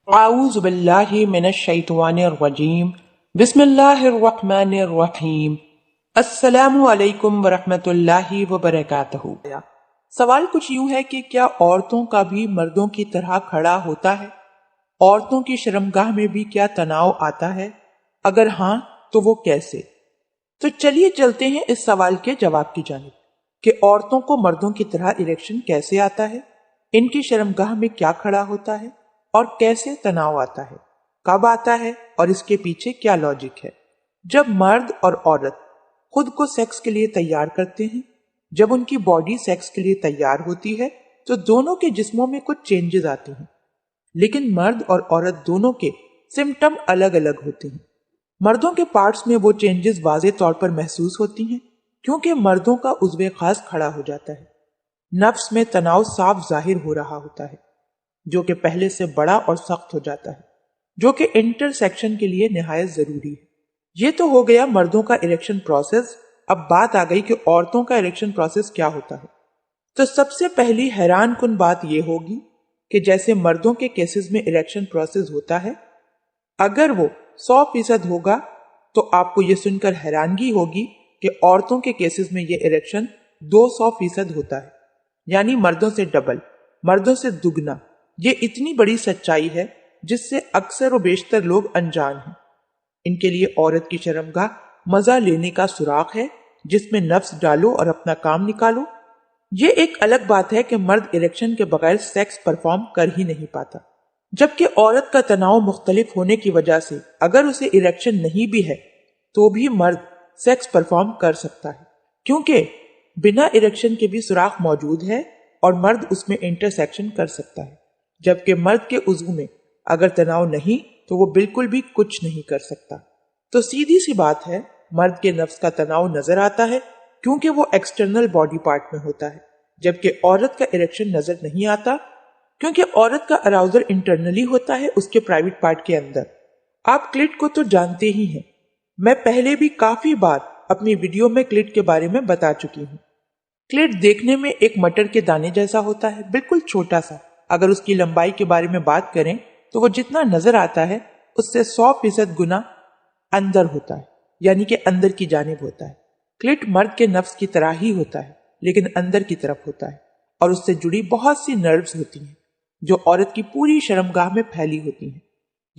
اعوذ باللہ من الشیطان الرجیم بسم اللہ الرحمن الرحیم السلام علیکم ورحمۃ اللہ وبرکاتہ۔ سوال کچھ یوں ہے کہ کیا عورتوں کا بھی مردوں کی طرح کھڑا ہوتا ہے؟ عورتوں کی شرمگاہ میں بھی کیا تناؤ آتا ہے؟ اگر ہاں تو وہ کیسے؟ تو چلیے چلتے ہیں اس سوال کے جواب کی جانب کہ عورتوں کو مردوں کی طرح اریکشن کیسے آتا ہے، ان کی شرمگاہ میں کیا کھڑا ہوتا ہے اور کیسے تناؤ آتا ہے، کب آتا ہے اور اس کے پیچھے کیا لاجک ہے۔ جب مرد اور عورت خود کو سیکس کے لیے تیار کرتے ہیں، جب ان کی باڈی سیکس کے لیے تیار ہوتی ہے تو دونوں کے جسموں میں کچھ چینجز آتی ہیں، لیکن مرد اور عورت دونوں کے سمٹم الگ الگ ہوتے ہیں۔ مردوں کے پارٹس میں وہ چینجز واضح طور پر محسوس ہوتی ہیں کیونکہ مردوں کا عضو خاص کھڑا ہو جاتا ہے، نفس میں تناؤ صاف ظاہر ہو رہا ہوتا ہے جو کہ پہلے سے بڑا اور سخت ہو جاتا ہے، جو کہ انٹرسیکشن کے لیے نہایت ضروری ہے۔ یہ تو ہو گیا مردوں کا اریکشن پروسیس۔ اب بات آ گئی کہ عورتوں کا اریکشن پروسیس کیا ہوتا ہے۔ تو سب سے پہلی حیران کن بات یہ ہوگی کہ جیسے مردوں کے کیسز میں اریکشن پروسیس ہوتا ہے، اگر وہ 100% ہوگا تو آپ کو یہ سن کر حیرانگی ہوگی کہ عورتوں کے کیسز میں یہ اریکشن 200% ہوتا ہے، یعنی مردوں سے ڈبل، مردوں سے دگنا۔ یہ اتنی بڑی سچائی ہے جس سے اکثر و بیشتر لوگ انجان ہیں۔ ان کے لیے عورت کی شرمگاہ مزہ لینے کا سوراخ ہے جس میں نفس ڈالو اور اپنا کام نکالو۔ یہ ایک الگ بات ہے کہ مرد اریکشن کے بغیر سیکس پرفارم کر ہی نہیں پاتا، جبکہ عورت کا تناؤ مختلف ہونے کی وجہ سے اگر اسے اریکشن نہیں بھی ہے تو بھی مرد سیکس پرفارم کر سکتا ہے، کیونکہ بنا اریکشن کے بھی سوراخ موجود ہے اور مرد اس میں انٹرسیکشن کر سکتا ہے، جبکہ مرد کے عضو میں اگر تناؤ نہیں تو وہ بالکل بھی کچھ نہیں کر سکتا۔ تو سیدھی سی بات ہے، مرد کے نفس کا تناؤ نظر آتا ہے کیونکہ وہ ایکسٹرنل باڈی پارٹ میں ہوتا ہے، جبکہ عورت کا اریکشن نظر نہیں آتا کیونکہ عورت کا اراؤزل انٹرنلی ہوتا ہے، اس کے پرائیویٹ پارٹ کے اندر۔ آپ کلٹ کو تو جانتے ہی ہیں، میں پہلے بھی کافی بار اپنی ویڈیو میں کلٹ کے بارے میں بتا چکی ہوں۔ کلٹ دیکھنے میں ایک مٹر کے دانے جیسا ہوتا ہے، بالکل چھوٹا سا۔ اگر اس کی لمبائی کے بارے میں بات کریں تو وہ جتنا نظر آتا ہے اس سے 100% گنا اندر ہوتا ہے، یعنی کہ اندر کی جانب ہوتا ہے۔ کلٹ مرد کے نفس کی طرح ہی ہوتا ہے لیکن اندر کی طرف ہوتا ہے اور اس سے جڑی بہت سی نروز ہوتی ہیں جو عورت کی پوری شرمگاہ میں پھیلی ہوتی ہیں،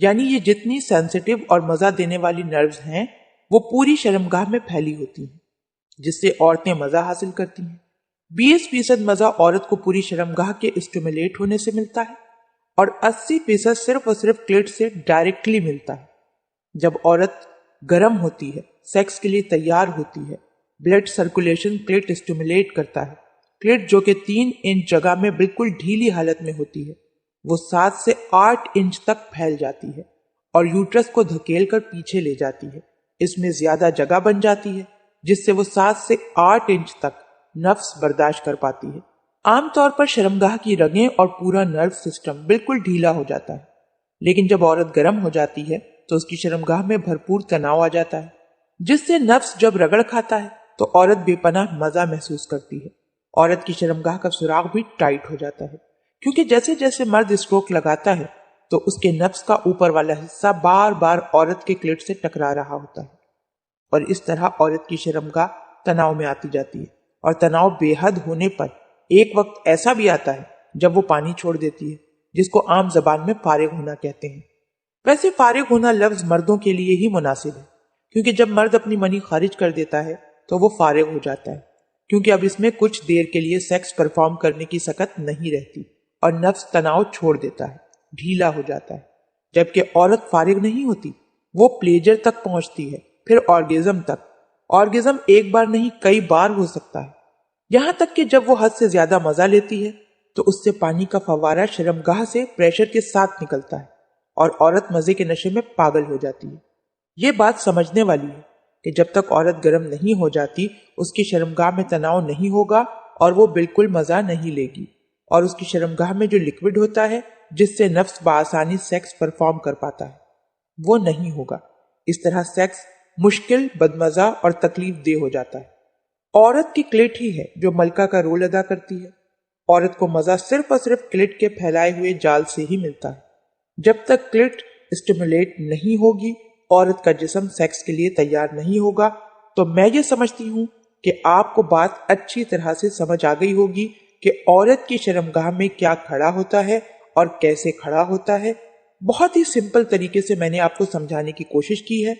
یعنی یہ جتنی سینسٹیو اور مزہ دینے والی نروز ہیں وہ پوری شرمگاہ میں پھیلی ہوتی ہیں، جس سے عورتیں مزہ حاصل کرتی ہیں۔ 20% مزہ عورت کو پوری شرمگاہ کے اسٹیمولیٹ ہونے سے ملتا ہے اور 80% صرف اور صرف کلٹ سے ڈائریکٹلی ملتا ہے۔ جب عورت گرم ہوتی ہے، سیکس کے لیے تیار ہوتی ہے، بلڈ سرکولیشن کلٹ اسٹیمولیٹ کرتا ہے۔ کلٹ جو کہ 3 انچ جگہ میں بالکل ڈھیلی حالت میں ہوتی ہے وہ 7 سے 8 انچ تک پھیل جاتی ہے اور یوٹرس کو دھکیل کر پیچھے لے جاتی ہے۔ اس میں زیادہ جگہ بن جاتی ہے جس سے وہ 7 سے 8 انچ تک نفس برداشت کر پاتی ہے۔ عام طور پر شرمگاہ کی رگیں اور پورا نرو سسٹم بالکل ڈھیلا ہو جاتا ہے، لیکن جب عورت گرم ہو جاتی ہے تو اس کی شرمگاہ میں بھرپور تناؤ آ جاتا ہے، جس سے نفس جب رگڑ کھاتا ہے تو عورت بے پناہ مزہ محسوس کرتی ہے۔ عورت کی شرمگاہ کا سوراخ بھی ٹائٹ ہو جاتا ہے کیونکہ جیسے جیسے مرد اسٹروک لگاتا ہے تو اس کے نفس کا اوپر والا حصہ بار بار عورت کے کلٹ سے ٹکرا رہا ہوتا ہے اور اس طرح عورت کی شرمگاہ تناؤ میں آتی جاتی ہے، اور تناؤ بے حد ہونے پر ایک وقت ایسا بھی آتا ہے جب وہ پانی چھوڑ دیتی ہے، جس کو عام زبان میں فارغ ہونا کہتے ہیں۔ ویسے فارغ ہونا لفظ مردوں کے لیے ہی مناسب ہے کیونکہ جب مرد اپنی منی خارج کر دیتا ہے تو وہ فارغ ہو جاتا ہے، کیونکہ اب اس میں کچھ دیر کے لیے سیکس پرفارم کرنے کی سکت نہیں رہتی اور نفس تناؤ چھوڑ دیتا ہے، ڈھیلا ہو جاتا ہے۔ جبکہ عورت فارغ نہیں ہوتی، وہ پلیجر تک پہنچتی ہے، پھر آرگیزم تک۔ آرگیزم ایک بار نہیں کئی بار ہو سکتا ہے، یہاں تک کہ جب وہ حد سے زیادہ مزہ لیتی ہے تو اس سے پانی کا فوارہ شرمگاہ سے پریشر کے ساتھ نکلتا ہے اور عورت مزے کے نشے میں پاگل ہو جاتی ہے۔ یہ بات سمجھنے والی ہے کہ جب تک عورت گرم نہیں ہو جاتی اس کی شرمگاہ میں تناؤ نہیں ہوگا اور وہ بالکل مزہ نہیں لے گی، اور اس کی شرمگاہ میں جو لکوڈ ہوتا ہے جس سے نفس بآسانی سیکس پرفارم کر پاتا ہے وہ نہیں ہوگا۔ اس طرح سیکس مشکل، بدمزہ اور تکلیف دہ ہو جاتا ہے۔ عورت کی کلٹ ہی ہے جو ملکہ کا رول ادا کرتی ہے۔ عورت کو مزہ صرف اور صرف کلٹ کے پھیلائے ہوئے جال سے ہی ملتا ہے۔ جب تک کلٹ اسٹیمولیٹ نہیں ہوگی، عورت کا جسم سیکس کے لیے تیار نہیں ہوگا۔ تو میں یہ سمجھتی ہوں کہ آپ کو بات اچھی طرح سے سمجھ آ گئی ہوگی کہ عورت کی شرمگاہ میں کیا کھڑا ہوتا ہے اور کیسے کھڑا ہوتا ہے۔ بہت ہی سمپل طریقے سے میں نے آپ کو سمجھانے کی کوشش کی ہے۔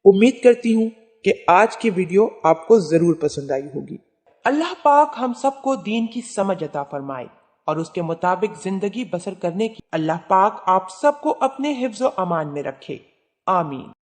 امید کرتی ہوں کہ آج کی ویڈیو آپ کو ضرور پسند آئی ہوگی۔ اللہ پاک ہم سب کو دین کی سمجھ عطا فرمائے اور اس کے مطابق زندگی بسر کرنے کی اللہ پاک آپ سب کو اپنے حفظ و امان میں رکھے، آمین۔